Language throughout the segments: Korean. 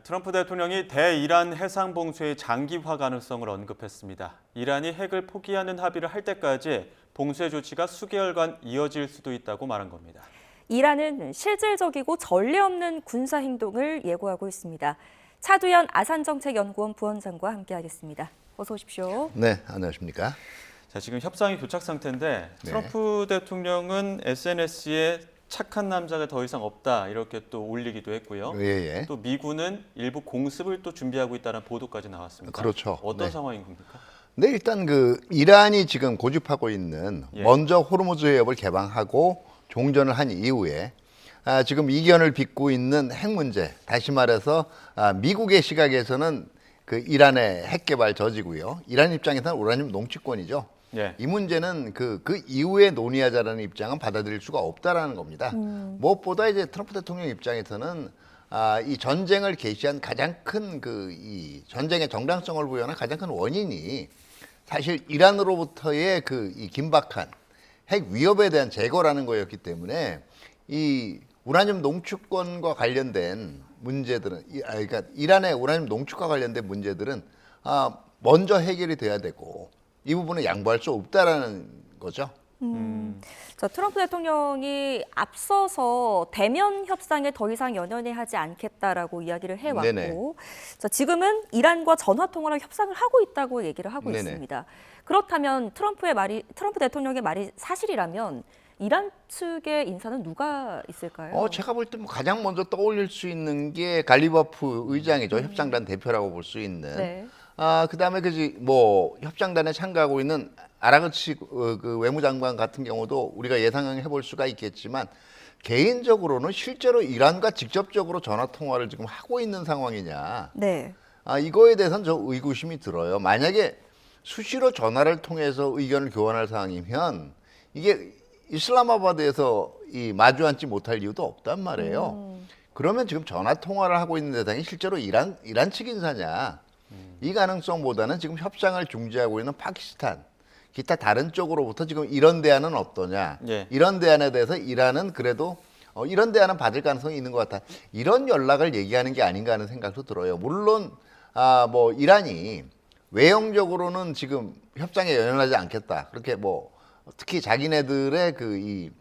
트럼프 대통령이 대이란 해상 봉쇄의 장기화 가능성을 언급했습니다. 이란이 핵을 포기하는 합의를 할 때까지 봉쇄 조치가 수개월간 이어질 수도 있다고 말한 겁니다. 이란은 실질적이고 전례 없는 군사 행동을 예고하고 있습니다. 차두현 아산정책연구원 부원장과 함께하겠습니다. 어서 오십시오. 네, 안녕하십니까. 자, 지금 협상이 교착 상태인데 트럼프 대통령은 SNS에 착한 남자가 더 이상 없다 이렇게 또 올리기도 했고요. 예. 또 미군은 일부 공습을 또 준비하고 있다는 보도까지 나왔습니다. 그렇죠. 어떤 네. 상황인 겁니까? 네, 일단 이란이 지금 고집하고 있는 먼저 호르무즈 해협을 개방하고 종전을 한 이후에 지금 이견을 빚고 있는 핵 문제, 다시 말해서 미국의 시각에서는 이란의 핵 개발 저지고요. 이란 입장에서는 우라늄 농취권이죠. 예. 이 문제는 그 이후에 논의하자라는 입장은 받아들일 수가 없다라는 겁니다. 무엇보다 이제 트럼프 대통령 입장에서는 이 전쟁을 개시한 가장 큰 이 전쟁의 정당성을 부여하는 가장 큰 원인이 사실 이란으로부터의 이 긴박한 핵 위협에 대한 제거라는 거였기 때문에 이 우라늄 농축권과 관련된 문제들은 그러니까 이란의 우라늄 농축과 관련된 문제들은 먼저 해결이 돼야 되고 이 부분은 양보할 수 없다라는 거죠. 자, 트럼프 대통령이 앞서서 대면 협상에 더 이상 연연해 하지 않겠다라고 이야기를 해왔고, 네네. 자, 지금은 이란과 전화 통화로 협상을 하고 있다고 얘기를 하고 네네. 있습니다. 그렇다면 트럼프 대통령의 말이 사실이라면 이란 측의 인사는 누가 있을까요? 제가 볼 때 가장 먼저 떠올릴 수 있는 게 갈리버프 의장이죠. 협상단 대표라고 볼 수 있는. 네. 그다음에 협상단에 참가하고 있는 아라그치 그 외무장관 같은 경우도 우리가 예상해 볼 수가 있겠지만 개인적으로는 실제로 이란과 직접적으로 전화 통화를 지금 하고 있는 상황이냐. 네. 이거에 대해서는 저 의구심이 들어요. 만약에 수시로 전화를 통해서 의견을 교환할 상황이면 이게 이슬람마바드에서 마주 앉지 못할 이유도 없단 말이에요. 그러면 지금 전화 통화를 하고 있는 대상이 실제로 이란 측 인사냐? 이 가능성보다는 지금 협상을 중지하고 있는 파키스탄, 기타 다른 쪽으로부터 지금 이런 대안은 어떠냐? 예. 이런 대안에 대해서 이란은 그래도 이런 대안은 받을 가능성이 있는 것 같다. 이런 연락을 얘기하는 게 아닌가 하는 생각도 들어요. 물론 이란이 외형적으로는 지금 협상에 연연하지 않겠다. 그렇게 특히 자기네들의 이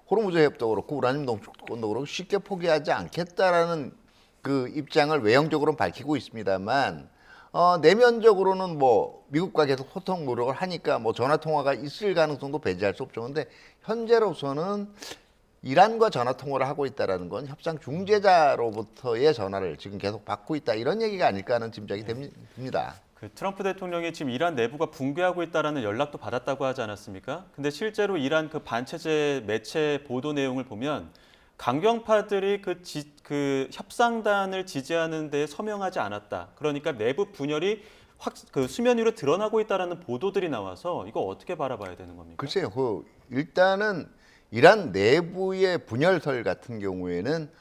호르무즈 해협도 그렇고 우라늄 농축권도 그렇고 쉽게 포기하지 않겠다라는 그 입장을 외형적으로는 밝히고 있습니다만 내면적으로는 미국과 계속 소통 노력을 하니까 전화 통화가 있을 가능성도 배제할 수 없죠. 근데 현재로서는 이란과 전화 통화를 하고 있다라는 건 협상 중재자로부터의 전화를 지금 계속 받고 있다 이런 얘기가 아닐까 하는 짐작이 됩니다. 트럼프 대통령이 지금 이란 내부가 붕괴하고 있다라는 연락도 받았다고 하지 않았습니까? 근데 실제로 이란 반체제 매체 보도 내용을 보면 강경파들이 그 협상단을 지지하는 데 서명하지 않았다. 그러니까 내부 분열이 수면 위로 드러나고 있다라는 보도들이 나와서 이거 어떻게 바라봐야 되는 겁니까? 글쎄요. 일단은 이란 내부의 분열설 같은 경우에는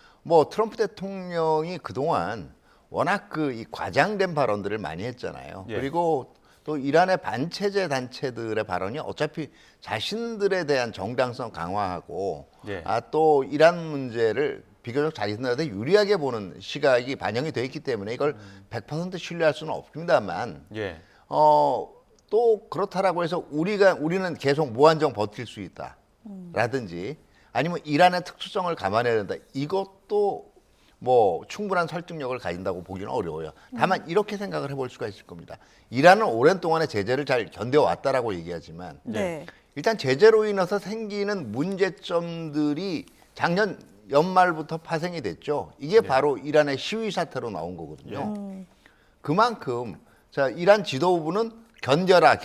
트럼프 대통령이 그동안 워낙 이 과장된 발언들을 많이 했잖아요. 예. 그리고 또 이란의 반체제 단체들의 발언이 어차피 자신들에 대한 정당성 강화하고 예. 또 이란 문제를 비교적 자신들한테 유리하게 보는 시각이 반영이 되어 있기 때문에 이걸 100% 신뢰할 수는 없습니다만 예. 또 그렇다라고 해서 우리는 계속 무한정 버틸 수 있다 라든지 아니면 이란의 특수성을 감안해야 된다 이것도 충분한 설득력을 가진다고 보기는 어려워요. 다만 이렇게 생각을 해볼 수가 있을 겁니다. 이란은 오랜 동안의 제재를 잘 견뎌왔다라고 얘기하지만 네. 일단 제재로 인해서 생기는 문제점들이 작년 연말부터 파생이 됐죠. 이게 바로 이란의 시위 사태로 나온 거거든요. 그만큼 이란 지도부는 견뎌라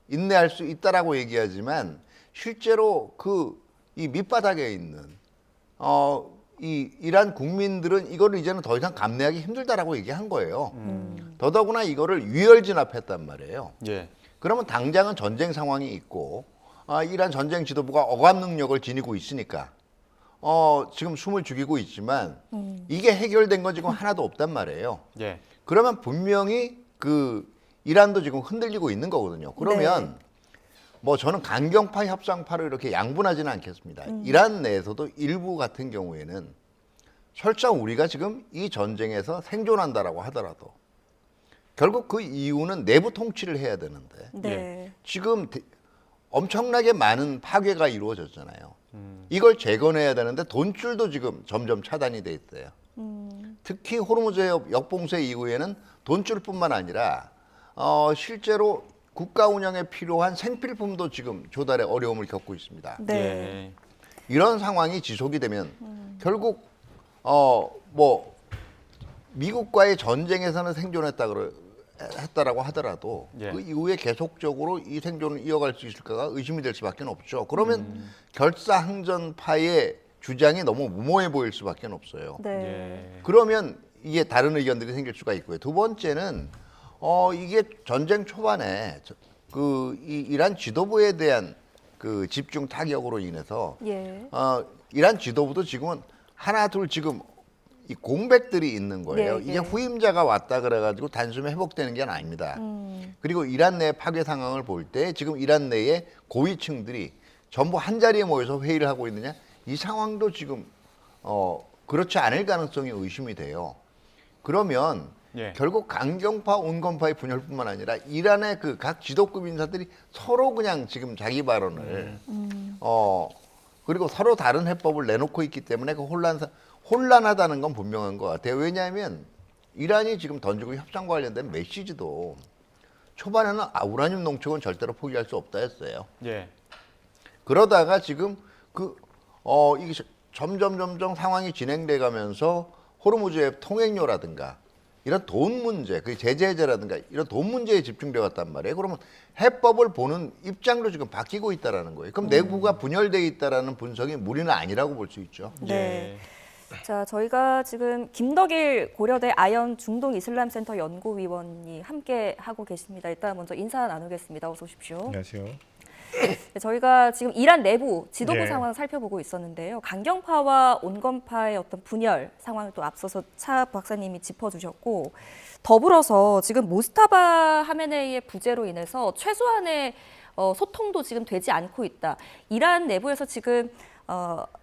인내할 수 있다라고 얘기하지만 실제로 이 밑바닥에 있는 이 이란 국민들은 이거를 이제는 더 이상 감내하기 힘들다라고 얘기한 거예요. 더더구나 이거를 유혈진압했단 말이에요. 예. 그러면 당장은 전쟁 상황이 있고 이란 전쟁 지도부가 억압 능력을 지니고 있으니까 지금 숨을 죽이고 있지만 이게 해결된 건 지금 하나도 없단 말이에요. 예. 그러면 분명히 이란도 지금 흔들리고 있는 거거든요. 그러면 저는 강경파 협상파를 이렇게 양분하지는 않겠습니다. 이란 내에서도 일부 같은 경우에는 설사 우리가 지금 이 전쟁에서 생존한다라고 하더라도 결국 그 이유는 내부 통치를 해야 되는데 네. 지금 엄청나게 많은 파괴가 이루어졌잖아요. 이걸 재건해야 되는데 돈줄도 지금 점점 차단이 돼 있어요. 특히 호르무즈 해협 역봉쇄 이후에는 돈줄뿐만 아니라 실제로 국가 운영에 필요한 생필품도 지금 조달에 어려움을 겪고 있습니다. 네. 예. 이런 상황이 지속이 되면 결국 뭐 미국과의 전쟁에서는 했다라고 하더라도 예. 그 이후에 계속적으로 이 생존을 이어갈 수 있을까가 의심이 될 수밖에 없죠. 그러면 결사항전파의 주장이 너무 무모해 보일 수밖에 없어요. 네. 예. 그러면 이게 다른 의견들이 생길 수가 있고요. 두 번째는 이게 전쟁 초반에 이 이란 지도부에 대한 그 집중 타격으로 인해서 예. 이란 지도부도 지금은 하나 둘 지금 이 공백들이 있는 거예요. 네, 이게 네. 후임자가 왔다 그래가지고 단숨에 회복되는 게 아닙니다. 그리고 이란 내 파괴 상황을 볼 때 지금 이란 내의 고위층들이 전부 한 자리에 모여서 회의를 하고 있느냐 이 상황도 지금 그렇지 않을 가능성이 의심이 돼요. 그러면 예. 결국 강경파, 온건파의 분열뿐만 아니라 이란의 그 각 지도급 인사들이 서로 그냥 지금 자기 발언을 그리고 서로 다른 해법을 내놓고 있기 때문에 그 혼란하다는 건 분명한 것 같아요. 왜냐하면 이란이 지금 던지고 협상과 관련된 메시지도 초반에는 우라늄 농축은 절대로 포기할 수 없다 했어요. 예. 그러다가 지금 이게 점점 상황이 진행돼 가면서 호르무즈의 통행료라든가 이런 돈 문제, 그 제재 해제라든가 이런 돈 문제에 집중돼 왔단 말이에요. 그러면 해법을 보는 입장도 지금 바뀌고 있다라는 거예요. 그럼 내부가 분열돼 있다라는 분석이 무리는 아니라고 볼 수 있죠. 네. 예. 자, 저희가 지금 김덕일 고려대 아연 중동 이슬람센터 연구위원이 함께 하고 계십니다. 일단 먼저 인사 나누겠습니다. 어서 오십시오. 안녕하세요. 네, 저희가 지금 이란 내부 지도부 네. 상황 살펴보고 있었는데요. 강경파와 온건파의 어떤 분열 상황을 또 앞서서 차 박사님이 짚어주셨고 더불어서 지금 모스타바 하메네이의 부재로 인해서 최소한의 소통도 지금 되지 않고 있다. 이란 내부에서 지금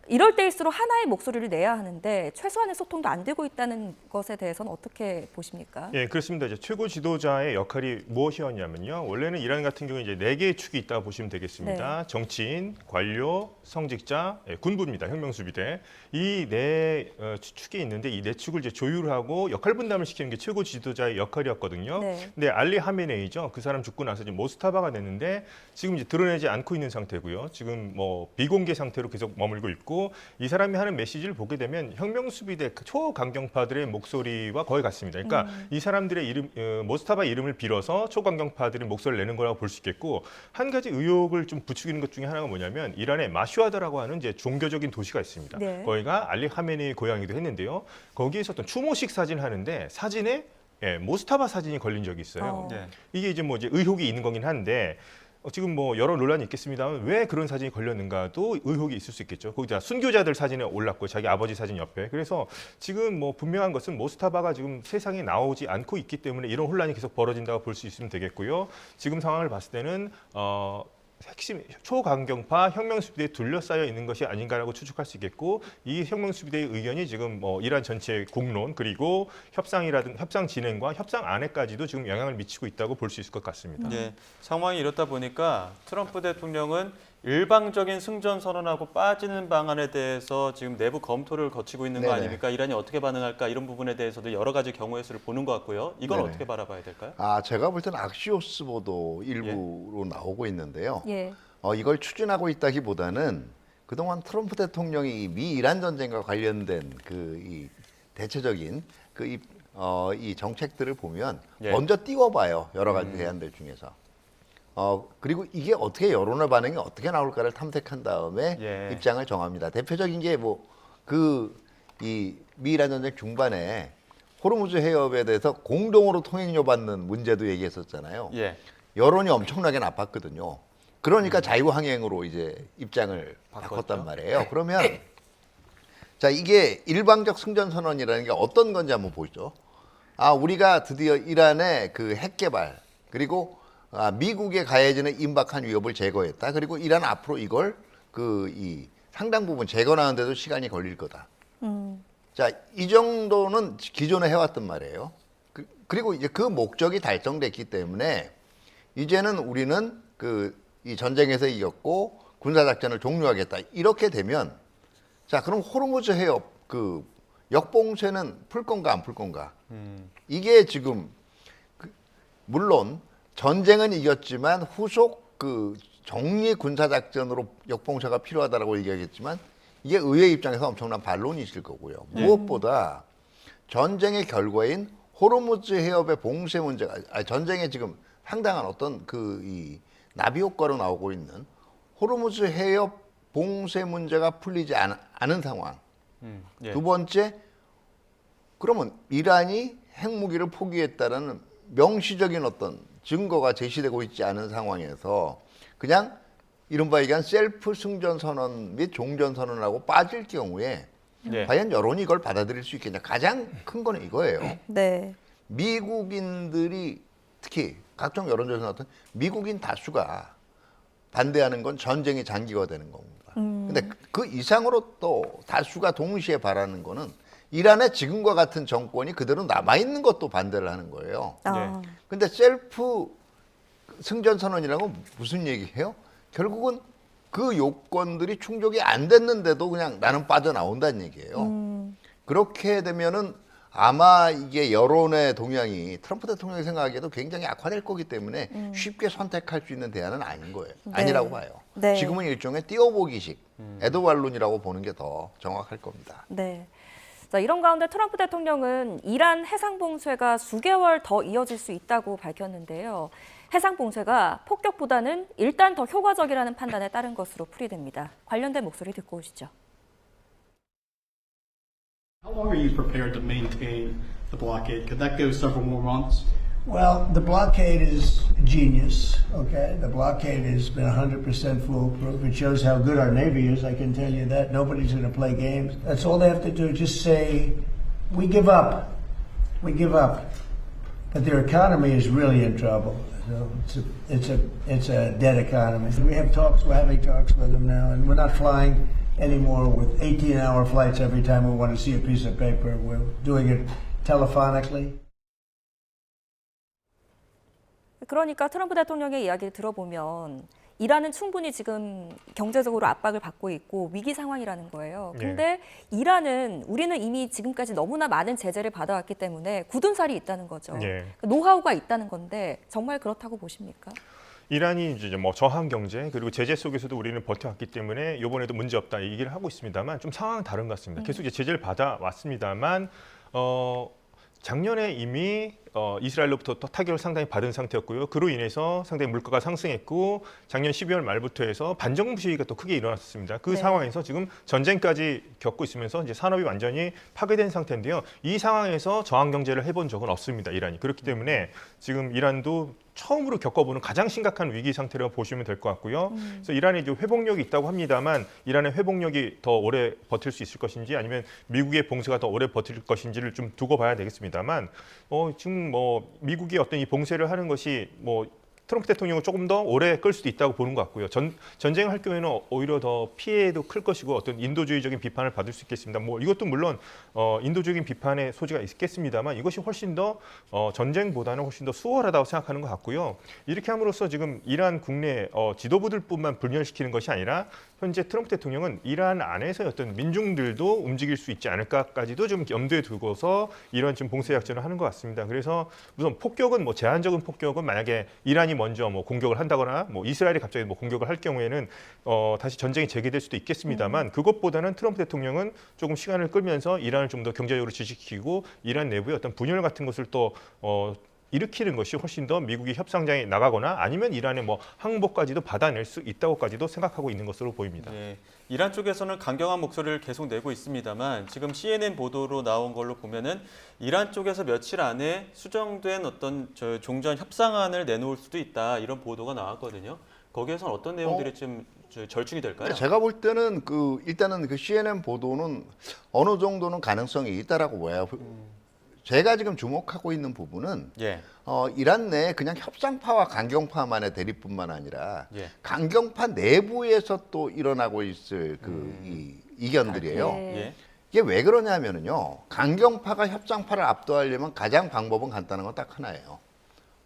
이럴 때일수록 하나의 목소리를 내야 하는데 최소한의 소통도 안 되고 있다는 것에 대해서는 어떻게 보십니까? 예, 그렇습니다. 이제 최고 지도자의 역할이 무엇이었냐면요. 원래는 이란 같은 경우에 이제 4개의 축이 있다고 보시면 되겠습니다. 네. 정치인, 관료, 성직자, 군부입니다. 혁명수비대. 이 네 축이 있는데 이 네 축을 이제 조율하고 역할 분담을 시키는 게 최고 지도자의 역할이었거든요. 네. 근데 알리 하메네이죠. 그 사람 죽고 나서 이제 모스타바가 됐는데 지금 이제 드러내지 않고 있는 상태고요. 지금 뭐 비공개 상태로 계속 머물고 있고 이 사람이 하는 메시지를 보게 되면 혁명수비대 초강경파들의 목소리와 거의 같습니다. 그러니까 이 사람들의 모스타바 이름을 빌어서 초강경파들이 목소리를 내는 거라고 볼 수 있겠고 한 가지 의혹을 좀 부추기는 것 중에 하나가 뭐냐면 이란의 마슈아다라고 하는 이제 종교적인 도시가 있습니다. 네. 거기가 알리 하메네이 고향이기도 했는데요. 거기에서 어떤 추모식 사진을 하는데 사진에 모스타바 사진이 걸린 적이 있어요. 네. 이게 이제 뭐 이제 의혹이 있는 거긴 한데 지금 뭐 여러 논란이 있겠습니다만 왜 그런 사진이 걸렸는가도 의혹이 있을 수 있겠죠. 거기다 순교자들 사진에 올랐고 자기 아버지 사진 옆에. 그래서 지금 뭐 분명한 것은 모스타바가 지금 세상에 나오지 않고 있기 때문에 이런 혼란이 계속 벌어진다고 볼 수 있으면 되겠고요. 지금 상황을 봤을 때는 핵심 초강경파 혁명수비대에 둘러싸여 있는 것이 아닌가라고 추측할 수 있겠고 이 혁명수비대의 의견이 지금 뭐 이란 전체의 공론 그리고 협상이라든 협상 진행과 협상 안에까지도 지금 영향을 미치고 있다고 볼 수 있을 것 같습니다. 예, 상황이 이렇다 보니까 트럼프 대통령은 일방적인 승전 선언하고 빠지는 방안에 대해서 지금 내부 검토를 거치고 있는 거 네네. 아닙니까? 이란이 어떻게 반응할까 이런 부분에 대해서도 여러 가지 경우의 수를 보는 것 같고요. 이건 네네. 어떻게 바라봐야 될까요? 제가 볼 때는 악시오스 보도 일부로 나오고 있는데요. 예. 이걸 추진하고 있다기보다는 그동안 트럼프 대통령이 미 이란 전쟁과 관련된 이 대체적인 이 정책들을 보면 예. 먼저 띄워봐요. 여러 가지 대안들 중에서. 그리고 이게 어떻게 여론의 반응이 어떻게 나올까를 탐색한 다음에 예. 입장을 정합니다. 대표적인 게 이 미 이란 전쟁 중반에 호르무즈 해협에 대해서 공동으로 통행료 받는 문제도 얘기했었잖아요. 예. 여론이 엄청나게 나빴거든요. 그러니까 자유항행으로 이제 입장을 바꿨죠. 바꿨단 말이에요. 그러면 자 이게 일방적 승전 선언이라는 게 어떤 건지 한번 보죠. 우리가 드디어 이란의 그 핵 개발 그리고 미국에 가해지는 임박한 위협을 제거했다. 그리고 이란 앞으로 이걸 이 상당 부분 재건하는데도 시간이 걸릴 거다. 자, 이 정도는 기존에 해왔단 말이에요. 그리고 이제 그 목적이 달성됐기 때문에 이제는 우리는 이 전쟁에서 이겼고 군사작전을 종료하겠다. 이렇게 되면 자, 그럼 호르무즈 해협 역봉쇄는 풀 건가 안 풀 건가? 이게 지금 물론 전쟁은 이겼지만 후속 정리 군사작전으로 역봉쇄가 필요하다라고 얘기하겠지만 이게 의회 입장에서 엄청난 반론이 있을 거고요. 무엇보다 전쟁의 결과인 호르무즈 해협의 봉쇄 문제가 전쟁에 지금 상당한 어떤 이 나비 효과로 나오고 있는 호르무즈 해협 봉쇄 문제가 풀리지 않은 상황. 예. 두 번째, 그러면 이란이 핵무기를 포기했다는 명시적인 어떤 증거가 제시되고 있지 않은 상황에서 그냥 이른바 얘기한 셀프 승전 선언 및 종전 선언하고 빠질 경우에 예. 과연 여론이 이걸 받아들일 수 있겠냐. 가장 큰 거는 이거예요. 네. 미국인들이 특히 각종 여론조사 같은 미국인 다수가 반대하는 건 전쟁이 장기화되는 겁니다. 근데 그 이상으로 또 다수가 동시에 바라는 거는 이란의 지금과 같은 정권이 그대로 남아있는 것도 반대를 하는 거예요. 아, 근데 셀프 승전 선언이라고 무슨 얘기해요? 결국은 그 요건들이 충족이 안 됐는데도 그냥 나는 빠져나온다는 얘기예요. 그렇게 되면은 아마 이게 여론의 동향이 트럼프 대통령이 생각하기에도 굉장히 악화될 거기 때문에 쉽게 선택할 수 있는 대안은 아닌 거예요. 네. 아니라고 봐요. 네. 지금은 일종의 띄워보기식 에드왈론이라고 보는 게 더 정확할 겁니다. 네. 자, 이런 가운데 트럼프 대통령은 이란 해상 봉쇄가 수개월 더 이어질 수 있다고 밝혔는데요. 해상 봉쇄가 폭격보다는 일단 더 효과적이라는 판단에 따른 것으로 풀이됩니다. 관련된 목소리 듣고 오시죠. How long are you prepared to maintain the blockade? Could that go several more months? Well, the blockade is genius, okay? The blockade has been 100% foolproof. It shows how good our Navy is, I can tell you that. Nobody's going to play games. That's all they have to do, just say, we give up. We give up. But their economy is really in trouble. So it's a dead economy. We have talks, we're having talks with them now, and we're not flying anymore with 18-hour flights every time we want to see a piece of paper. We're doing it telephonically. 그러니까 트럼프 대통령의 이야기를 들어보면 이란은 충분히 지금 경제적으로 압박을 받고 있고 위기 상황이라는 거예요. 근데 이란은 우리는 이미 지금까지 너무나 많은 제재를 받아왔기 때문에 굳은 살이 있다는 거죠. 노하우가 있다는 건데 정말 그렇다고 보십니까? 이란이 이제 뭐 저항 경제 그리고 제재 속에서도 우리는 버텨왔기 때문에 이번에도 문제 없다 이 얘기를 하고 있습니다만 좀 상황은 다른 것 같습니다. 계속 이제 제재를 받아왔습니다만 작년에 이미 이스라엘로부터 타격을 상당히 받은 상태였고요. 그로 인해서 상당히 물가가 상승했고 작년 12월 말부터 해서 반정부 시위가 또 크게 일어났습니다. 그 상황에서 지금 전쟁까지 겪고 있으면서 이제 산업이 완전히 파괴된 상태인데요. 이 상황에서 저항 경제를 해본 적은 없습니다. 이란이. 그렇기 때문에 지금 이란도 처음으로 겪어보는 가장 심각한 위기 상태라고 보시면 될 것 같고요. 그래서 이란에 이제 회복력이 있다고 합니다만 이란의 회복력이 더 오래 버틸 수 있을 것인지 아니면 미국의 봉쇄가 더 오래 버틸 것인지를 좀 두고 봐야 되겠습니다만 지금 뭐 미국이 어떤 이 봉쇄를 하는 것이 뭐 트럼프 대통령은 조금 더 오래 끌 수도 있다고 보는 것 같고요. 전쟁을 할 경우에는 오히려 더 피해도 클 것이고 어떤 인도주의적인 비판을 받을 수 있겠습니다. 뭐 이것도 물론 인도적인 비판의 소지가 있겠습니다만 이것이 훨씬 더 전쟁보다는 훨씬 더 수월하다고 생각하는 것 같고요. 이렇게 함으로써 지금 이란 국내 지도부들뿐만 분열시키는 것이 아니라 현재 트럼프 대통령은 이란 안에서 어떤 민중들도 움직일 수 있지 않을까까지도 좀 염두에 두고서 이런 지금 봉쇄 작전을 하는 것 같습니다. 그래서 우선 폭격은 뭐 제한적인 폭격은 만약에 이란이 먼저 뭐 공격을 한다거나 뭐 이스라엘이 갑자기 뭐 공격을 할 경우에는 다시 전쟁이 재개될 수도 있겠습니다만 그것보다는 트럼프 대통령은 조금 시간을 끌면서 이란을 좀 더 경제적으로 지지시키고 이란 내부의 어떤 분열 같은 것을 또 일으키는 것이 훨씬 더 미국이 협상장에 나가거나 아니면 이란의 뭐 항복까지도 받아낼 수 있다고까지도 생각하고 있는 것으로 보입니다. 네, 이란 쪽에서는 강경한 목소리를 계속 내고 있습니다만 지금 CNN 보도로 나온 걸로 보면은 이란 쪽에서 며칠 안에 수정된 어떤 종전 협상안을 내놓을 수도 있다 이런 보도가 나왔거든요. 거기에서는 어떤 내용들이 좀 절충이 될까요? 제가 볼 때는 일단은 그 CNN 보도는 어느 정도는 가능성이 있다라고 봐요. 제가 지금 주목하고 있는 부분은 이란 내에 그냥 협상파와 강경파만의 대립뿐만 아니라 강경파 내부에서 또 일어나고 있을 이 이견들이에요. 이게 왜 그러냐면은요. 강경파가 협상파를 압도하려면 가장 방법은 간단한 건 딱 하나예요.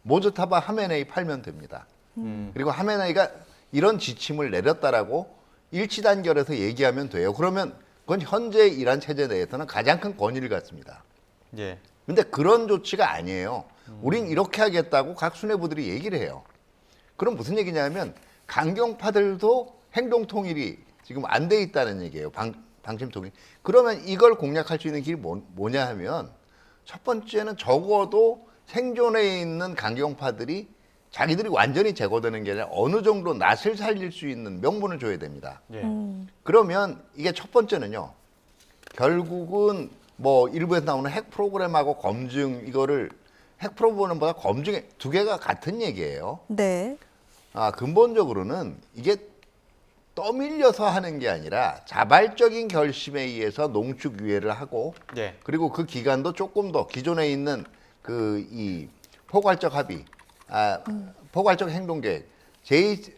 모즈타바 하메네이 팔면 됩니다. 그리고 하메네이가 이런 지침을 내렸다라고 일치단결해서 얘기하면 돼요. 그러면 그건 현재 이란 체제 내에서는 가장 큰 권위를 갖습니다. 예. 근데 그런 조치가 아니에요. 우린 이렇게 하겠다고 각 수뇌부들이 얘기를 해요. 그럼 무슨 얘기냐면 강경파들도 행동 통일이 지금 안 돼 있다는 얘기예요. 방침 통일. 그러면 이걸 공략할 수 있는 길이 뭐냐 하면 첫 번째는 적어도 생존해 있는 강경파들이 자기들이 완전히 제거되는 게 아니라 어느 정도 낯을 살릴 수 있는 명분을 줘야 됩니다. 예. 그러면 이게 첫 번째는요. 결국은 뭐 일부에서 나오는 핵 프로그램하고 검증 이거를 핵 프로그램보다 검증 두 개가 같은 얘기예요. 네. 근본적으로는 이게 떠밀려서 하는 게 아니라 자발적인 결심에 의해서 농축 유예를 하고 예. 그리고 그 기간도 조금 더 기존에 있는 그 이 포괄적 합의, 포괄적 행동 계획,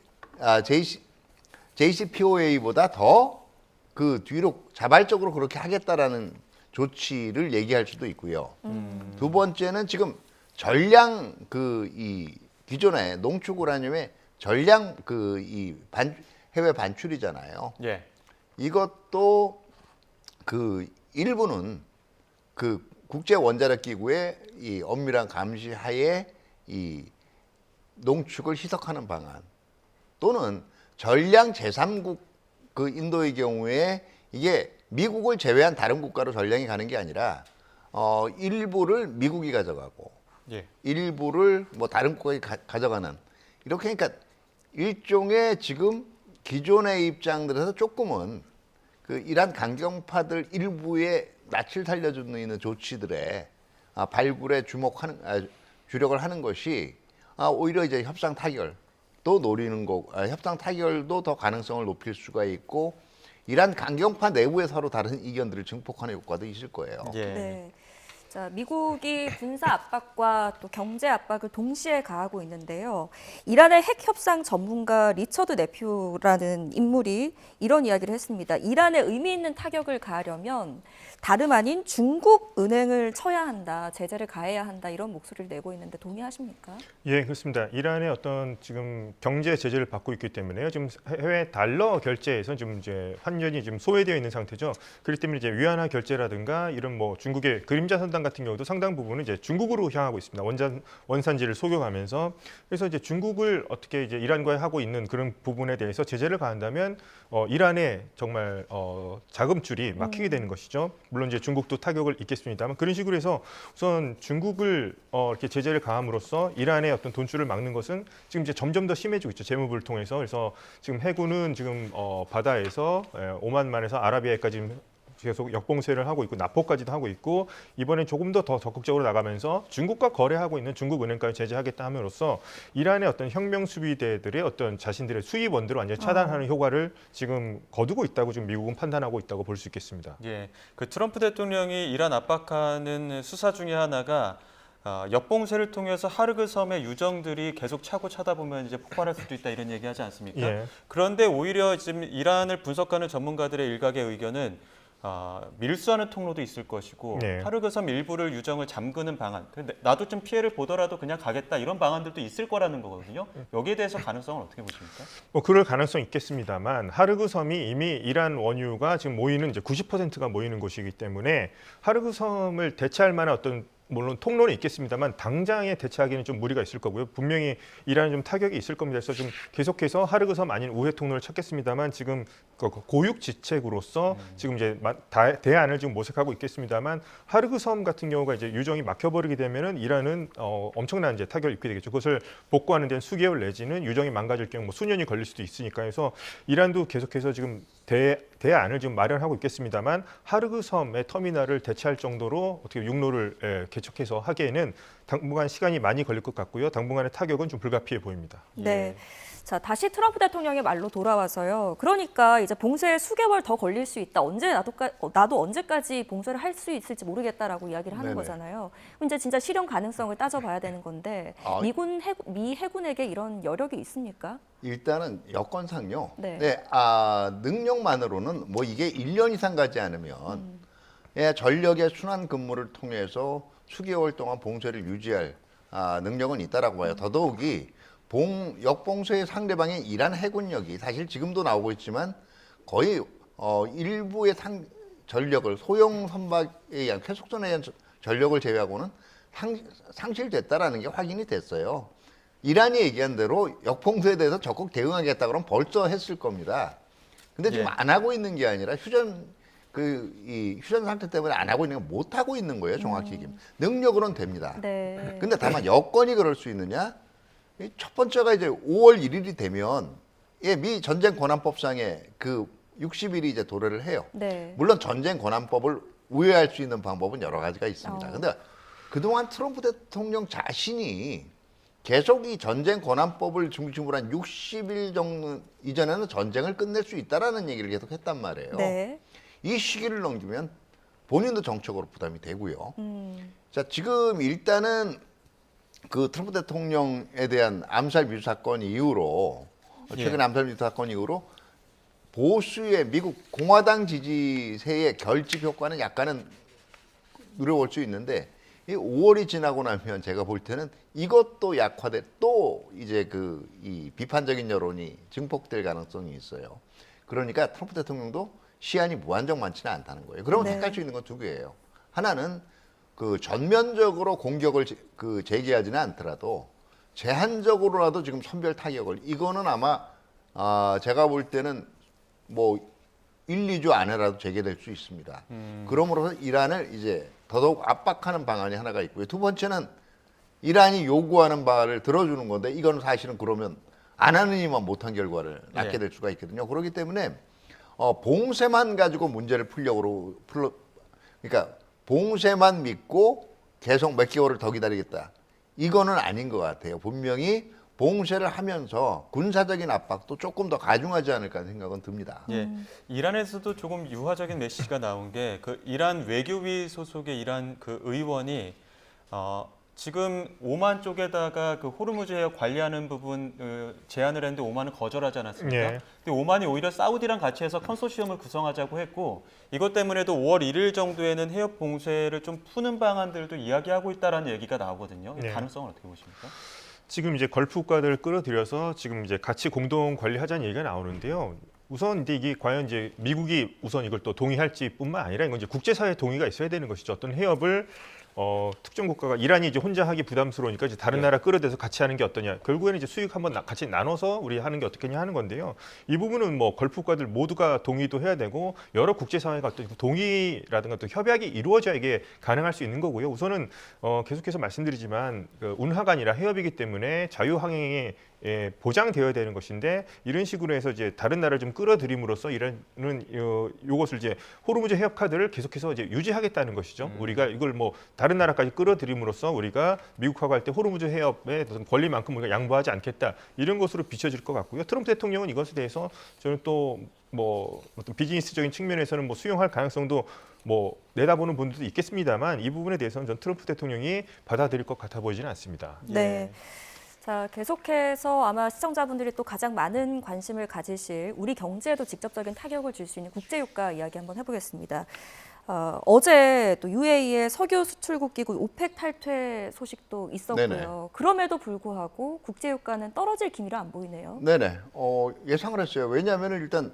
JCPOA보다 더 그 뒤로 자발적으로 그렇게 하겠다라는 조치를 얘기할 수도 있고요. 두 번째는 지금 전량 그 이 기존의 농축 우라늄의 전량 그 이 해외 반출이잖아요. 예. 이것도 그 일부는 그 국제 원자력 기구의 이 엄밀한 감시 하에 이 농축을 희석하는 방안 또는 전량 제3국 그 인도의 경우에 이게 미국을 제외한 다른 국가로 전량이 가는 게 아니라 일부를 미국이 가져가고 예. 일부를 뭐 다른 국가에 가져가는 이렇게 그러니까 일종의 지금 기존의 입장들에서 조금은 그 이란 강경파들 일부의 낯을 살려주는 있는 조치들에 발굴에 주력을 하는 것이 오히려 이제 협상 타결도 노리는 거, 협상 타결도 더 가능성을 높일 수가 있고 이란 강경파 내부에 서로 다른 이견들을 증폭하는 효과도 있을 거예요. 예. 네. 자, 미국이 군사 압박과 또 경제 압박을 동시에 가하고 있는데요. 이란의 핵 협상 전문가 리처드 네퓨라는 인물이 이런 이야기를 했습니다. 이란에 의미 있는 타격을 가하려면 다름 아닌 중국 은행을 쳐야 한다, 제재를 가해야 한다 이런 목소리를 내고 있는데 동의하십니까? 예, 그렇습니다. 이란의 어떤 지금 경제 제재를 받고 있기 때문에요. 지금 해외 달러 결제에서 지금 이제 환율이 지금 소외되어 있는 상태죠. 그렇기 때문에 이제 위안화 결제라든가 이런 뭐 중국의 그림자 선당 같은 경우도 상당 부분은 이제 중국으로 향하고 있습니다. 원산지를 속여가면서 그래서 이제 중국을 어떻게 이제 이란과 하고 있는 그런 부분에 대해서 제재를 가한다면 이란의 정말 자금줄이 막히게 되는 것이죠. 물론 이제 중국도 타격을 입겠습니다만 그런 식으로 해서 우선 중국을 이렇게 제재를 가함으로써 이란의 어떤 돈줄을 막는 것은 지금 이제 점점 더 심해지고 있죠. 재무부를 통해서. 그래서 지금 해군은 지금 바다에서 오만만에서 아라비아까지 계속 역봉쇄를 하고 있고 납포까지도 하고 있고 이번에 조금 더 적극적으로 나가면서 중국과 거래하고 있는 중국 은행까지 제재하겠다 함으로써 이란의 어떤 혁명 수비대들의 어떤 자신들의 수입원들을 완전히 차단하는 효과를 지금 거두고 있다고 지금 미국은 판단하고 있다고 볼 수 있겠습니다. 예. 그 트럼프 대통령이 이란 압박하는 수사 중에 하나가 역봉쇄를 통해서 하르그 섬의 유정들이 계속 차고 차다 보면 이제 폭발할 수도 있다 이런 얘기하지 않습니까? 예. 그런데 오히려 지금 이란을 분석하는 전문가들의 일각의 의견은 밀수하는 통로도 있을 것이고 네. 하르그 섬 일부를 유정을 잠그는 방안, 근데 나도 좀 피해를 보더라도 그냥 가겠다 이런 방안들도 있을 거라는 거거든요. 여기에 대해서 가능성은 어떻게 보십니까? 뭐 그럴 가능성 있겠습니다만 하르그 섬이 이미 이란 원유가 지금 모이는 이제 90%가 모이는 곳이기 때문에 하르그 섬을 대체할 만한 어떤 물론 통로는 있겠습니다만 당장에 대체하기는 좀 무리가 있을 거고요. 분명히 이란에 좀 타격이 있을 겁니다. 그래서 좀 계속해서 하르그 섬 아닌 우회 통로를 찾겠습니다만 지금 고육지책으로서 지금 이제 대안을 지금 모색하고 있겠습니다만 하르그 섬 같은 경우가 이제 유정이 막혀버리게 되면은 이란은 엄청난 이제 타격을 입게 되겠죠. 그것을 복구하는 데는 수개월 내지는 유정이 망가질 경우 뭐 수년이 걸릴 수도 있으니까 해서 이란도 계속해서 지금 대안을 지금 마련하고 있겠습니다만 하르그 섬의 터미널을 대체할 정도로 어떻게 육로를 개척해서 하기에는 당분간 시간이 많이 걸릴 것 같고요. 당분간의 타격은 좀 불가피해 보입니다. 네. 자, 다시 트럼프 대통령의 말로 돌아와서요. 그러니까 이제 봉쇄에 수개월 더 걸릴 수 있다. 나도 언제까지 봉쇄를 할 수 있을지 모르겠다라고 이야기를 하는 네네. 거잖아요. 그럼 이제 진짜 실현 가능성을 따져봐야 되는 건데 미 해군에게 이런 여력이 있습니까? 일단은 여건상요. 네. 능력만으로는 뭐 이게 1년 이상 가지 않으면 전력의 순환 근무를 통해서 수개월 동안 봉쇄를 유지할 능력은 있다라고 봐요. 더더욱이 역봉쇄의 상대방인 이란 해군력이 사실 지금도 나오고 있지만 거의 일부의 전력을 소형 선박에 의한 쾌속선에 의한 전력을 제외하고는 상실됐다라는 게 확인이 됐어요. 이란이 얘기한 대로 역봉쇄에 대해서 적극 대응하겠다 그러면 벌써 했을 겁니다. 근데 지금 예. 안 하고 있는 게 아니라 이 휴전 상태 때문에 안 하고 있는 건 못 하고 있는 거예요. 정확히 얘기하면 능력으로는 됩니다. 네. 근데 다만 여건이 그럴 수 있느냐? 이 첫 번째가 이제 5월 1일이 되면 미 전쟁 권한법상에 그 60일이 이제 도래를 해요. 네. 물론 전쟁 권한법을 우회할 수 있는 방법은 여러 가지가 있습니다. 근데 그동안 트럼프 대통령 자신이 계속 이 전쟁 권한법을 중심으로 한 60일 정도 이전에는 전쟁을 끝낼 수 있다라는 얘기를 계속 했단 말이에요. 네. 이 시기를 넘기면 본인도 정책으로 부담이 되고요. 자, 지금 일단은 그 트럼프 대통령에 대한 암살 미수 사건 이후로 최근 암살 미수 사건 이후로 보수의 미국 공화당 지지세의 결집 효과는 약간은 누려볼 수 있는데 이 5월이 지나고 나면 제가 볼 때는 이것도 약화돼 또 이제 이 비판적인 여론이 증폭될 가능성이 있어요. 그러니까 트럼프 대통령도 시한이 무한정 많지는 않다는 거예요. 그러면 네. 택할 수 있는 건 두 개예요. 하나는 그 전면적으로 공격을 제기하지는 않더라도 제한적으로라도 지금 선별 타격을 이거는 아마 제가 볼 때는 뭐 1, 2주 안에라도 재개될 수 있습니다. 그러므로서 이란을 이제 더더욱 압박하는 방안이 하나가 있고요. 두 번째는 이란이 요구하는 바를 들어주는 건데 이건 사실은 그러면 안 하는 이만 못한 결과를 낳게 될 수가 있거든요. 그렇기 때문에 봉쇄만 가지고 문제를 그러니까 봉쇄만 믿고 계속 몇 개월을 더 기다리겠다. 이거는 아닌 것 같아요. 분명히 봉쇄를 하면서 군사적인 압박도 조금 더 가중하지 않을까 하는 생각은 듭니다. 예, 이란에서도 조금 유화적인 메시지가 나온 게 그 이란 외교위 소속의 이란 그 의원이 지금 오만 쪽에다가 그 호르무즈 해협 관리하는 부분 제안을 했는데 오만은 거절하지 않았습니까? 예. 근데 오만이 오히려 사우디랑 같이 해서 컨소시엄을 구성하자고 했고 이것 때문에도 5월 1일 정도에는 해협 봉쇄를 좀 푸는 방안들도 이야기하고 있다라는 얘기가 나오거든요. 이 예. 가능성을 어떻게 보십니까? 지금 이제 걸프 국가들을 끌어들여서 지금 이제 같이 공동 관리하자는 얘기가 나오는데요. 우선 근데 이게 과연 이제 미국이 우선 이걸 또 동의할지뿐만 아니라 이건 이제 국제사회 동의가 있어야 되는 것이죠. 어떤 해협을 특정 국가가 이란이 이제 혼자 하기 부담스러우니까 이제 다른 나라 끌어대서 같이 하는 게 어떠냐. 결국에는 이제 수익 한번 같이 나눠서 우리 하는 게 어떻겠냐 하는 건데요. 이 부분은 뭐 걸프 국가들 모두가 동의도 해야 되고 여러 국제사회가 어떤 동의라든가 또 협약이 이루어져야 이게 가능할 수 있는 거고요. 우선은 계속해서 말씀드리지만 그 운하가 아니라 해협이기 때문에 자유항행에 보장되어야 되는 것인데 이런 식으로 해서 이제 다른 나라를 좀 끌어들임으로써 이란은 요것을 이제 호르무즈 해협 카드를 계속해서 이제 유지하겠다는 것이죠. 우리가 이걸 뭐 다른 나라까지 끌어들임으로써 우리가 미국하고 할 때 호르무즈 해협의 어떤 권리만큼 우리가 양보하지 않겠다 이런 것으로 비춰질 것 같고요. 트럼프 대통령은 이것에 대해서 저는 또 뭐 어떤 비즈니스적인 측면에서는 뭐 수용할 가능성도 뭐 내다보는 분들도 있겠습니다만 이 부분에 대해서는 전 트럼프 대통령이 받아들일 것 같아 보이지는 않습니다. 네. 자, 계속해서 아마 시청자분들이 또 가장 많은 관심을 가지실 우리 경제에도 직접적인 타격을 줄 수 있는 국제유가 이야기 한번 해보겠습니다. 어제 또 UAE의 석유 수출국 기구 오펙 탈퇴 소식도 있었고요. 네네. 그럼에도 불구하고 국제유가는 떨어질 기미가 안 보이네요. 네네. 예상을 했어요. 왜냐하면 일단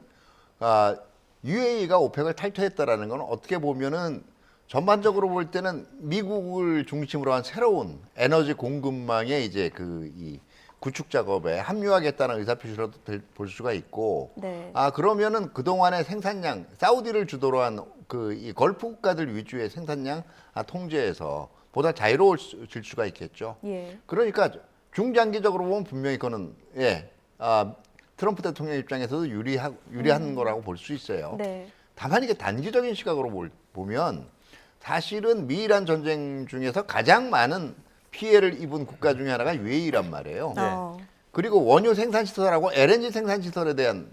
UAE가 오펙을 탈퇴했다라는 건 어떻게 보면은 전반적으로 볼 때는 미국을 중심으로 한 새로운 에너지 공급망에 이제 이 구축 작업에 합류하겠다는 의사표시로도 볼 수가 있고, 네. 그러면은 그 동안의 생산량, 사우디를 주도로 한 이 걸프 국가들 위주의 생산량 통제에서 보다 자유로워질 수가 있겠죠. 예. 그러니까 중장기적으로 보면 분명히 그거는 트럼프 대통령 입장에서도 유리한 거라고 볼 수 있어요. 네. 다만 이게 단기적인 시각으로 보면 사실은 미이란 전쟁 중에서 가장 많은 피해를 입은 국가 중에 하나가 UAE란 말이에요. 그리고 원유 생산 시설하고 LNG 생산 시설에 대한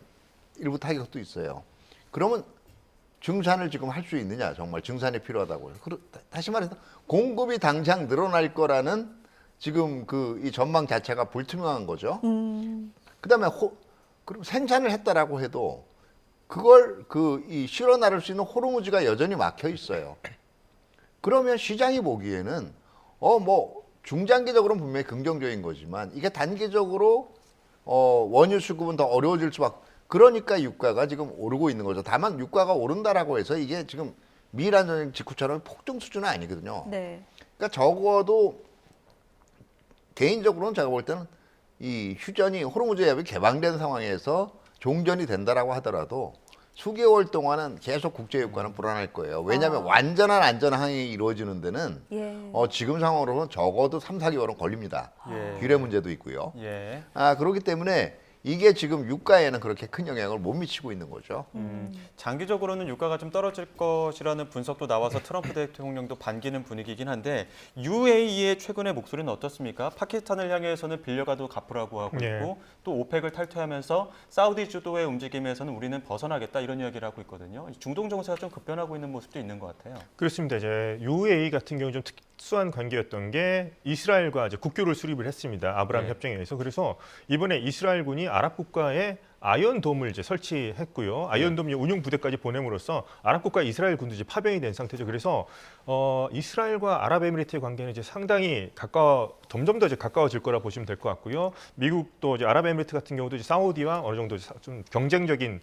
일부 타격도 있어요. 그러면 증산을 지금 할 수 있느냐? 정말 증산이 필요하다고요. 다시 말해서 공급이 당장 늘어날 거라는 지금 이 전망 자체가 불투명한 거죠. 그다음에 그럼 생산을 했다라고 해도 그걸 이 실어 나를 수 있는 호르무즈가 여전히 막혀 있어요. 그러면 시장이 보기에는 뭐 중장기적으로는 분명히 긍정적인 거지만 이게 단기적으로 원유 수급은 더 어려워질 수밖에. 그러니까 유가가 지금 오르고 있는 거죠. 다만 유가가 오른다라고 해서 이게 지금 미이란 전쟁 직후처럼 폭등 수준은 아니거든요. 네. 그러니까 적어도 개인적으로는 제가 볼 때는 이 휴전이 호르무즈 해협이 개방된 상황에서 종전이 된다라고 하더라도 수개월 동안은 계속 국제 유가는 불안할 거예요. 왜냐하면 완전한 안전항이 이루어지는 데는 예. 지금 상황으로는 적어도 3, 4개월은 걸립니다. 예. 규례 문제도 있고요. 예. 그렇기 때문에 이게 지금 유가에는 그렇게 큰 영향을 못 미치고 있는 거죠. 장기적으로는 유가가 좀 떨어질 것이라는 분석도 나와서 트럼프 대통령도 반기는 분위기이긴 한데 UAE의 최근의 목소리는 어떻습니까? 파키스탄을 향해서는 빌려가도 갚으라고 하고 네. 있고 또 오펙을 탈퇴하면서 사우디 주도의 움직임에서는 우리는 벗어나겠다 이런 이야기를 하고 있거든요. 중동 정세가 좀 급변하고 있는 모습도 있는 것 같아요. 그렇습니다. 이제 UAE 같은 경우 좀 특수한 관계였던 게 이스라엘과 이제 국교를 수립을 했습니다. 아브라함 네. 협정에 의해서. 그래서 이번에 이스라엘군이 아랍 국가에 아이언돔을 이제 설치했고요. 아이언돔 운용 부대까지 보냄으로써 아랍 국가 이스라엘 군도 이제 파병이 된 상태죠. 그래서 이스라엘과 아랍에미리트의 관계는 이제 상당히 점점 더 이제 가까워질 거라 보시면 될 것 같고요. 미국도 이제 아랍에미리트 같은 경우도 이제 사우디와 어느 정도 좀 경쟁적인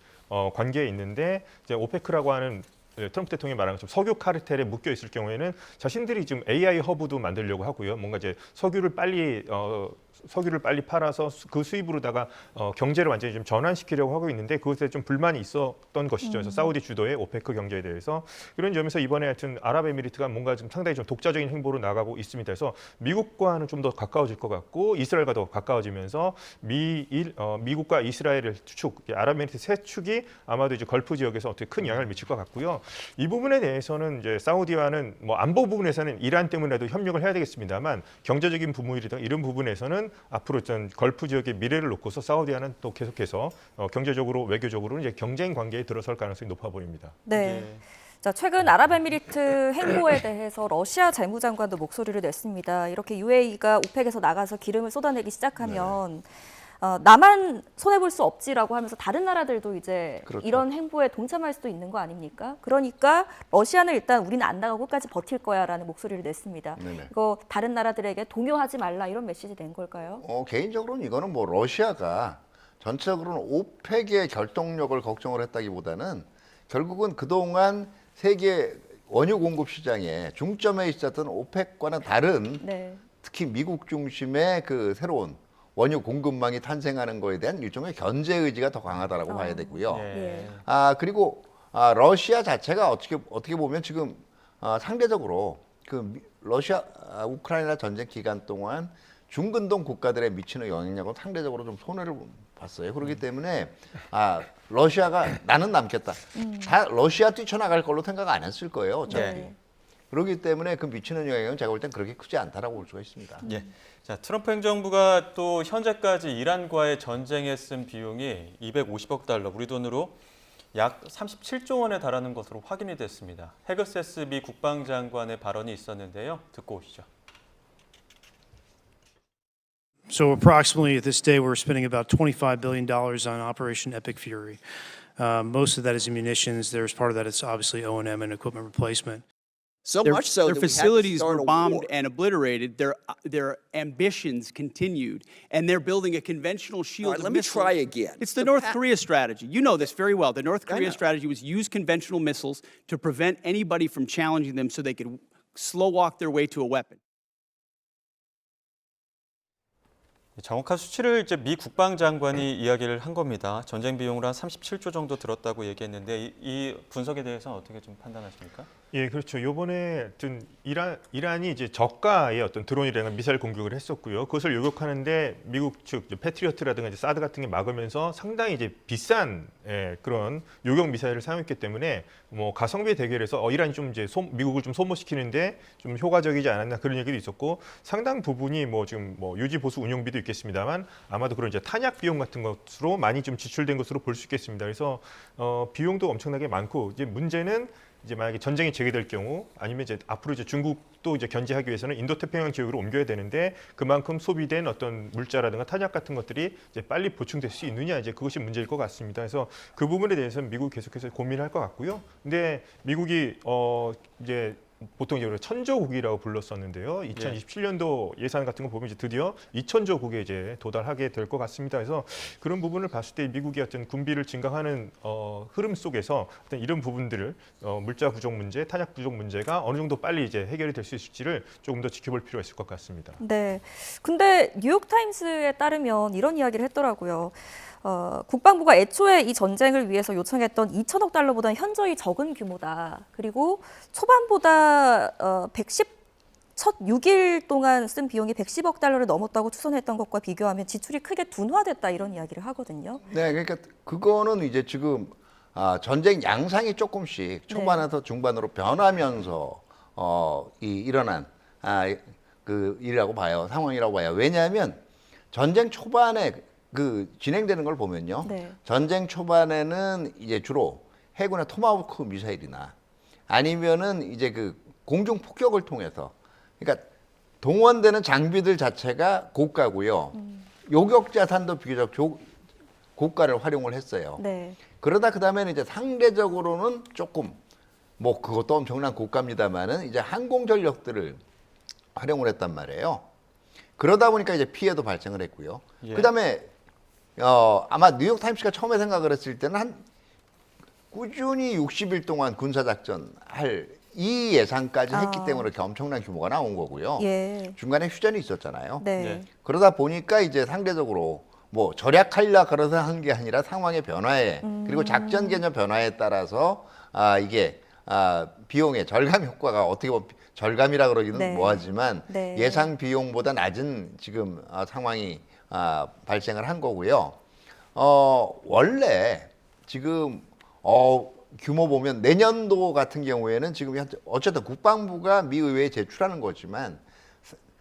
관계에 있는데 이제 오페크라고 하는 트럼프 대통령이 말하는 것처럼 석유 카르텔에 묶여 있을 경우에는 자신들이 지금 AI 허브도 만들려고 하고요. 뭔가 이제 석유를 빨리 팔아서 그 수입으로다가 경제를 완전히 좀 전환시키려고 하고 있는데 그것에 좀 불만이 있었던 것이죠. 그래서 사우디 주도의 오페크 경제에 대해서 그런 점에서 이번에 하여튼 아랍에미리트가 뭔가 좀 상당히 좀 독자적인 행보로 나가고 있습니다. 그래서 미국과는 좀 더 가까워질 것 같고 이스라엘과 더 가까워지면서 미국과 이스라엘의 아랍에미리트 세 축이 아마도 이제 걸프 지역에서 어떻게 큰 영향을 미칠 것 같고요. 이 부분에 대해서는 이제 사우디와는 뭐 안보 부분에서는 이란 때문에도 협력을 해야 되겠습니다만 경제적인 부분이든 이런 부분에서는 앞으로 전 걸프 지역의 미래를 놓고서 사우디와는 또 계속해서 경제적으로 외교적으로 이제 경쟁 관계에 들어설 가능성이 높아 보입니다. 네. 예. 자, 최근 아랍에미리트 행보에 대해서 러시아 재무장관도 목소리를 냈습니다. 이렇게 UAE가 오펙에서 나가서 기름을 쏟아내기 시작하면 나만 손해볼 수 없지라고 하면서 다른 나라들도 이제 그렇죠. 이런 행보에 동참할 수도 있는 거 아닙니까? 그러니까 러시아는 일단 우리는 안 나가고 끝까지 버틸 거야라는 목소리를 냈습니다. 네네. 이거 다른 나라들에게 동요하지 말라 이런 메시지 낸 걸까요? 개인적으로는 이거는 뭐 러시아가 전체적으로는 오펙의 결동력을 걱정을 했다기보다는 결국은 그동안 세계 원유 공급 시장에 중점에 있었던 오펙과는 다른 네. 특히 미국 중심의 그 새로운 원유 공급망이 탄생하는 거에 대한 일종의 견제 의지가 더 강하다라고 봐야 되고요. 예. 그리고 러시아 자체가 어떻게 보면 지금 상대적으로 러시아 우크라이나 전쟁 기간 동안 중근동 국가들에 미치는 영향력은 상대적으로 좀 손해를 봤어요. 그렇기 때문에 러시아가 나는 남겠다. 다 러시아 뛰쳐나갈 걸로 생각 안 했을 거예요. 어차피. 네. 그렇기 때문에 그 미치는 영향은 제가 볼 땐 그렇게 크지 않다라고 볼 수가 있습니다. 예. 자, 트럼프 행정부가 또 현재까지 이란과의 전쟁에 쓴 비용이 250억 달러, 우리 돈으로 약 37조 원에 달하는 것으로 확인이 됐습니다. 헤그세스 미 국방장관의 발언이 있었는데요. 듣고 오시죠. So approximately at this day, we're spending about $25 billion on Operation Epic Fury. Most of that is munitions. There's part of that is obviously O&M and equipment replacement. So Their- much so their that we had to facilities start were a bombed war. and obliterated. Their ambitions continued, and they're building a conventional shield. All right, of let me missiles. try again. It's the North Korea strategy. You know this very well. The North I Korea know. strategy was use conventional missiles to prevent anybody from challenging them, so they could slow walk their way to a weapon. 정확한 수치를 이제 미 국방장관이 이야기를 한 겁니다. 전쟁 비용으로 한 37조 정도 들었다고 얘기했는데 이 분석에 대해서는 어떻게 좀 판단하십니까? 예, 그렇죠. 이번에 이란이 이제 저가의 어떤 드론이라는 미사일 공격을 했었고요. 그것을 요격하는데 미국 측 패트리어트라든가 이제 사드 같은 게 막으면서 상당히 이제 비싼 그런 요격 미사일을 사용했기 때문에 뭐 가성비 대결에서 이란이 좀 이제 미국을 좀 소모시키는데 좀 효과적이지 않았나 그런 얘기도 있었고 상당 부분이 뭐 지금 뭐 유지 보수 운용비도 있겠습니다만 아마도 그런 이제 탄약 비용 같은 것으로 많이 좀 지출된 것으로 볼 수 있겠습니다. 그래서 비용도 엄청나게 많고 이제 문제는 이제 만약에 전쟁이 재개될 경우 아니면 이제 앞으로 이제 중국도 이제 견제하기 위해서는 인도태평양 지역으로 옮겨야 되는데 그만큼 소비된 어떤 물자라든가 탄약 같은 것들이 이제 빨리 보충될 수 있느냐 이제 그것이 문제일 것 같습니다. 그래서 그 부분에 대해서는 미국이 계속해서 고민을 할 것 같고요. 근데 미국이 이제 보통 이제 천조국이라고 불렀었는데요. 2027년도 예산 같은 거 보면 이제 드디어 2,000조국에 이제 도달하게 될 것 같습니다. 그래서 그런 부분을 봤을 때 미국이 어떤 군비를 증강하는 흐름 속에서 어떤 이런 부분들을 물자 부족 문제, 탄약 부족 문제가 어느 정도 빨리 이제 해결이 될 수 있을지를 조금 더 지켜볼 필요가 있을 것 같습니다. 네. 근데 뉴욕타임스에 따르면 이런 이야기를 했더라고요. 국방부가 애초에 이 전쟁을 위해서 요청했던 2천억 달러보다는 현저히 적은 규모다. 그리고 초반보다 첫 6일 동안 쓴 비용이 110억 달러를 넘었다고 추산했던 것과 비교하면 지출이 크게 둔화됐다 이런 이야기를 하거든요. 네, 그러니까 그거는 이제 지금 전쟁 양상이 조금씩 초반에서 중반으로 변하면서 일어난 그 일이라고 봐요. 상황이라고 봐요. 왜냐하면 전쟁 초반에 그 진행되는 걸 보면요. 네. 전쟁 초반에는 이제 주로 해군의 토마호크 미사일이나 아니면은 이제 그 공중 폭격을 통해서 그러니까 동원되는 장비들 자체가 고가고요. 요격 자산도 비교적 고가를 활용을 했어요. 네. 그러다 그다음에는 이제 상대적으로는 조금 뭐 그것도 엄청난 고가입니다만은 이제 항공 전력들을 활용을 했단 말이에요. 그러다 보니까 이제 피해도 발생을 했고요. 예. 그다음에 아마 뉴욕 타임스가 처음에 생각을 했을 때는 한 꾸준히 60일 동안 군사 작전 할 이 예상까지 했기 때문에 이렇게 엄청난 규모가 나온 거고요. 예. 중간에 휴전이 있었잖아요. 네. 네. 그러다 보니까 이제 상대적으로 뭐 절약하려 그래서 한 게 아니라 상황의 변화에 그리고 작전 개념 변화에 따라서 이게 비용의 절감 효과가 어떻게 보면 절감이라 그러기는 네. 뭐하지만 네. 예상 비용보다 낮은 지금 상황이 발생을 한 거고요. 원래 지금 규모 보면 내년도 같은 경우에는 지금 어쨌든 국방부가 미 의회에 제출하는 거지만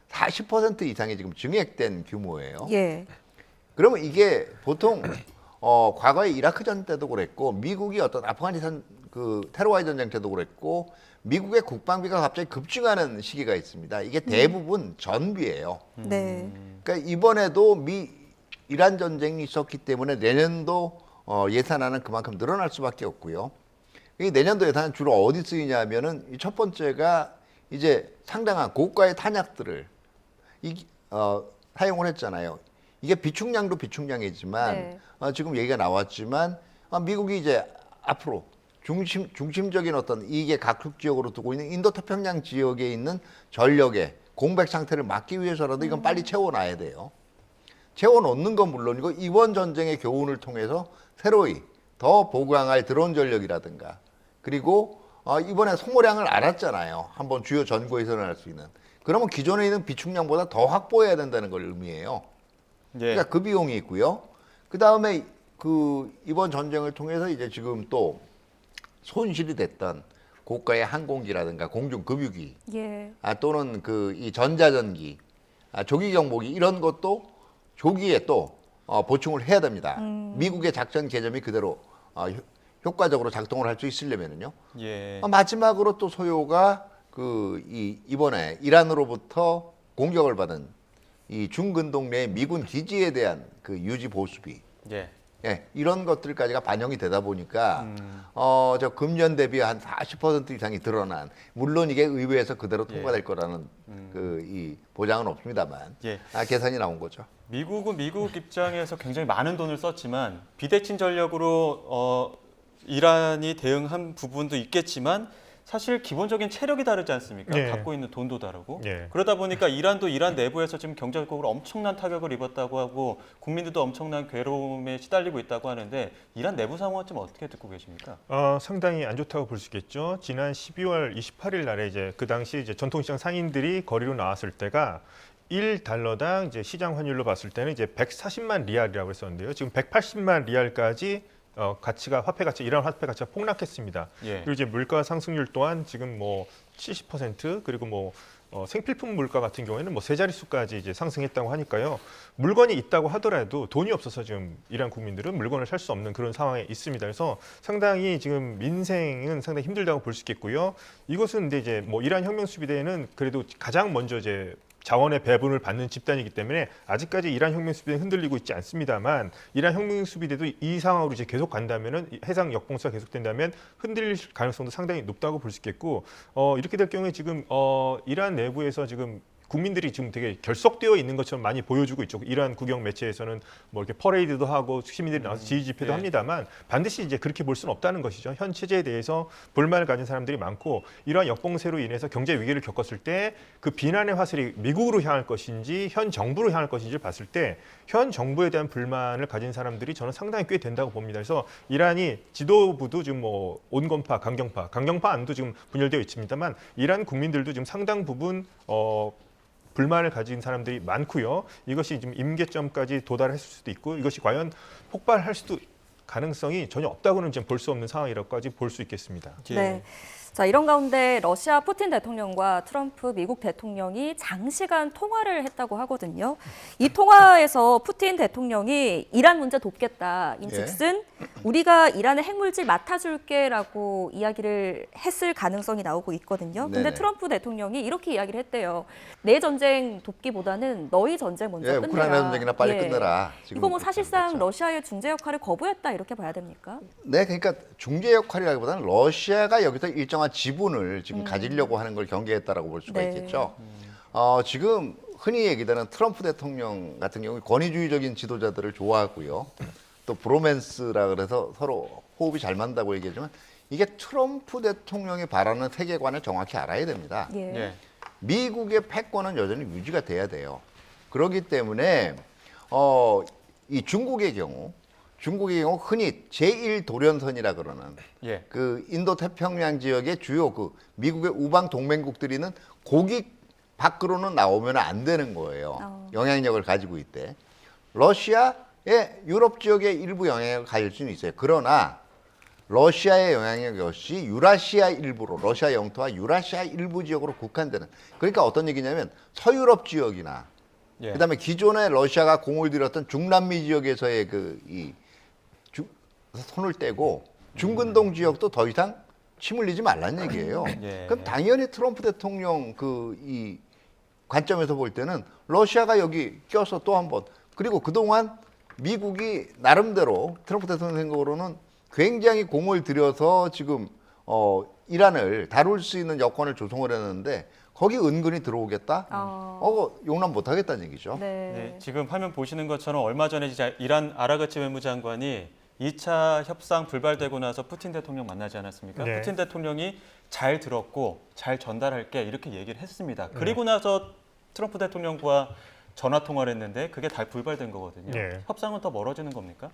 40% 이상이 지금 증액된 규모예요. 예. 그러면 이게 보통 과거에 이라크전 때도 그랬고 미국이 어떤 아프가니스탄 그 테러와의 전쟁 때도 그랬고 미국의 국방비가 갑자기 급증하는 시기가 있습니다. 이게 대부분 전비예요. 네. 그러니까 이번에도 이란 전쟁이 있었기 때문에 내년도 예산안은 그만큼 늘어날 수밖에 없고요. 이 내년도 예산은 주로 어디 쓰이냐면은 첫 번째가 이제 상당한 고가의 탄약들을 사용을 했잖아요. 이게 비축량도 비축량이지만 네. 지금 얘기가 나왔지만 미국이 이제 앞으로 중심적인 어떤 이게 각축 지역으로 두고 있는 인도태평양 지역에 있는 전력의 공백 상태를 막기 위해서라도 이건 빨리 채워놔야 돼요. 채워놓는 건 물론이고 이번 전쟁의 교훈을 통해서 새로이 더 보강할 드론 전력이라든가 그리고 이번에 소모량을 알았잖아요. 한번 주요 전구에서 할 수 있는. 그러면 기존에 있는 비축량보다 더 확보해야 된다는 걸 의미해요. 예. 그러니까 그 비용이 있고요. 그 다음에 이번 전쟁을 통해서 이제 지금 또 손실이 됐던 고가의 항공기라든가 공중급유기 예. 또는 이 전자전기, 조기 경보기 이런 것도 조기에 또 보충을 해야 됩니다. 미국의 작전 개념이 그대로 효과적으로 작동을 할 수 있으려면은요. 예. 마지막으로 또 소요가 이번에 이란으로부터 공격을 받은 이 중근동 내 미군 기지에 대한 그 유지 보수비, 예. 이런 것들까지가 반영이 되다 보니까 저 금년 대비 한 40% 이상이 드러난 물론 이게 의회에서 그대로 통과될 거라는 이 보장은 없습니다만 예. 계산이 나온 거죠. 미국은 미국 입장에서 굉장히 많은 돈을 썼지만 비대칭 전력으로 이란이 대응한 부분도 있겠지만 사실 기본적인 체력이 다르지 않습니까? 네. 갖고 있는 돈도 다르고 네. 그러다 보니까 이란도 이란 내부에서 지금 경제적으로 엄청난 타격을 입었다고 하고 국민들도 엄청난 괴로움에 시달리고 있다고 하는데 이란 내부 상황은 좀 어떻게 듣고 계십니까? 상당히 안 좋다고 볼 수 있겠죠. 지난 12월 28일 날에 이제 그 당시 이제 전통시장 상인들이 거리로 나왔을 때가 1달러당 이제 시장 환율로 봤을 때는 이제 140만 리알이라고 했었는데요. 지금 180만 리알까지 화폐 가치, 이란 화폐 가치가 폭락했습니다. 예. 그리고 이제 물가 상승률 또한 지금 뭐 70% 그리고 뭐 생필품 물가 같은 경우에는 뭐 세 자릿수까지 이제 상승했다고 하니까요. 물건이 있다고 하더라도 돈이 없어서 지금 이란 국민들은 물건을 살 수 없는 그런 상황에 있습니다. 그래서 상당히 지금 민생은 상당히 힘들다고 볼 수 있겠고요. 이것은 근데 이제 뭐 이란 혁명 수비대는 그래도 가장 먼저 이제 자원의 배분을 받는 집단이기 때문에 아직까지 이란 혁명 수비대는 흔들리고 있지 않습니다만 이란 혁명 수비대도 이 상황으로 이제 계속 간다면은 해상 역봉수가 계속된다면 흔들릴 가능성도 상당히 높다고 볼 수 있겠고 이렇게 될 경우에 지금 이란 내부에서 지금 국민들이 지금 되게 결속되어 있는 것처럼 많이 보여주고 있죠. 이란 국영 매체에서는 뭐 이렇게 퍼레이드도 하고 시민들이 나와서 지지 집회도 합니다만 반드시 이제 그렇게 볼 수는 없다는 것이죠. 현 체제에 대해서 불만을 가진 사람들이 많고 이러한 역봉쇄로 인해서 경제 위기를 겪었을 때 그 비난의 화살이 미국으로 향할 것인지 현 정부로 향할 것인지를 봤을 때 현 정부에 대한 불만을 가진 사람들이 저는 상당히 꽤 된다고 봅니다. 그래서 이란이 지도부도 지금 뭐 온건파, 강경파 안도 지금 분열되어 있습니다만 이란 국민들도 지금 상당 부분 불만을 가진 사람들이 많고요. 이것이 지금 임계점까지 도달했을 수도 있고 이것이 과연 폭발할 수도 가능성이 전혀 없다고는 지금 볼 수 없는 상황이라고까지 볼 수 있겠습니다. 네. 자, 이런 가운데 러시아 푸틴 대통령과 트럼프 미국 대통령이 장시간 통화를 했다고 하거든요. 이 통화에서 푸틴 대통령이 이란 문제 돕겠다. 인즉슨 우리가 이란의 핵물질 맡아줄게라고 이야기를 했을 가능성이 나오고 있거든요. 근데 네네. 트럼프 대통령이 이렇게 이야기를 했대요. 내 전쟁 돕기보다는 너희 전쟁 먼저 끝내라. 우크라이나 전쟁이나 빨리 예. 끝내라. 지금 이거 뭐 그렇게 사실상 하는 거죠. 러시아의 중재 역할을 거부했다 이렇게 봐야 됩니까? 네, 그러니까 중재 역할이라기보다는 러시아가 여기서 일정한 지분을 지금 가지려고 하는 걸 경계했다라고 볼 수가 네. 있겠죠. 지금 흔히 얘기되는 트럼프 대통령 같은 경우 권위주의적인 지도자들을 좋아하고요. 또 브로맨스라 그래서 서로 호흡이 잘 맞는다고 얘기하지만 이게 트럼프 대통령이 바라는 세계관을 정확히 알아야 됩니다. 예. 예. 미국의 패권은 여전히 유지가 돼야 돼요. 그렇기 때문에 이 중국의 경우 흔히 제1도련선이라 그러는 예. 그 인도 태평양 지역의 주요 그 미국의 우방 동맹국들이는 거기 밖으로는 나오면 안 되는 거예요. 영향력을 가지고 있대. 러시아의 유럽 지역의 일부 영향력을 가질 수는 있어요. 그러나 러시아의 영향력 역시 유라시아 일부로 러시아 영토와 유라시아 일부 지역으로 국한되는. 그러니까 어떤 얘기냐면 서유럽 지역이나 예. 그다음에 기존에 러시아가 공을 들였던 중남미 지역에서의 손을 떼고 중근동 지역도 더 이상 침 흘리지 말란 얘기예요. 예. 그럼 당연히 트럼프 대통령 이 관점에서 볼 때는 러시아가 여기 껴서 또 한 번 그리고 그동안 미국이 나름대로 트럼프 대통령 생각으로는 굉장히 공을 들여서 지금 이란을 다룰 수 있는 여건을 조성을 했는데 거기 은근히 들어오겠다? 용납 못 하겠다는 얘기죠. 네. 네, 지금 화면 보시는 것처럼 얼마 전에 이란 아라그치 외무장관이 2차 협상 불발되고 나서 푸틴 대통령 만나지 않았습니까? 네. 푸틴 대통령이 잘 들었고 잘 전달할게 이렇게 얘기를 했습니다. 그리고 나서 트럼프 대통령과 전화 통화를 했는데 그게 다 불발된 거거든요. 네. 협상은 더 멀어지는 겁니까?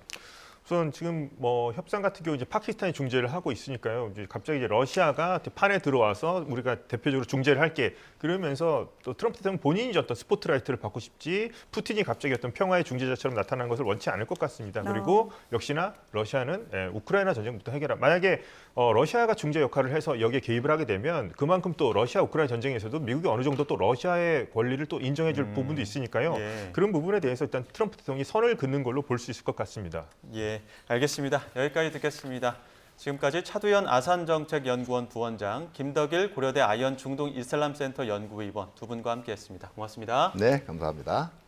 우선 지금 뭐 협상 같은 경우 이제 파키스탄이 중재를 하고 있으니까요. 이제 갑자기 이제 러시아가 판에 들어와서 우리가 대표적으로 중재를 할게 그러면서 또 트럼프 대통령 본인이 어떤 스포트라이트를 받고 싶지 푸틴이 갑자기 어떤 평화의 중재자처럼 나타나는 것을 원치 않을 것 같습니다. 그리고 역시나 러시아는 우크라이나 전쟁부터 해결하. 만약에 러시아가 중재 역할을 해서 여기에 개입을 하게 되면 그만큼 또 러시아 우크라이나 전쟁에서도 미국이 어느 정도 또 러시아의 권리를 또 인정해줄 부분도 있으니까요. 예. 그런 부분에 대해서 일단 트럼프 대통령이 선을 긋는 걸로 볼 수 있을 것 같습니다. 예, 알겠습니다. 여기까지 듣겠습니다. 지금까지 차두현 아산정책연구원 부원장, 김덕일 고려대 아연 중동 이슬람센터 연구위원 두 분과 함께했습니다. 고맙습니다. 네, 감사합니다.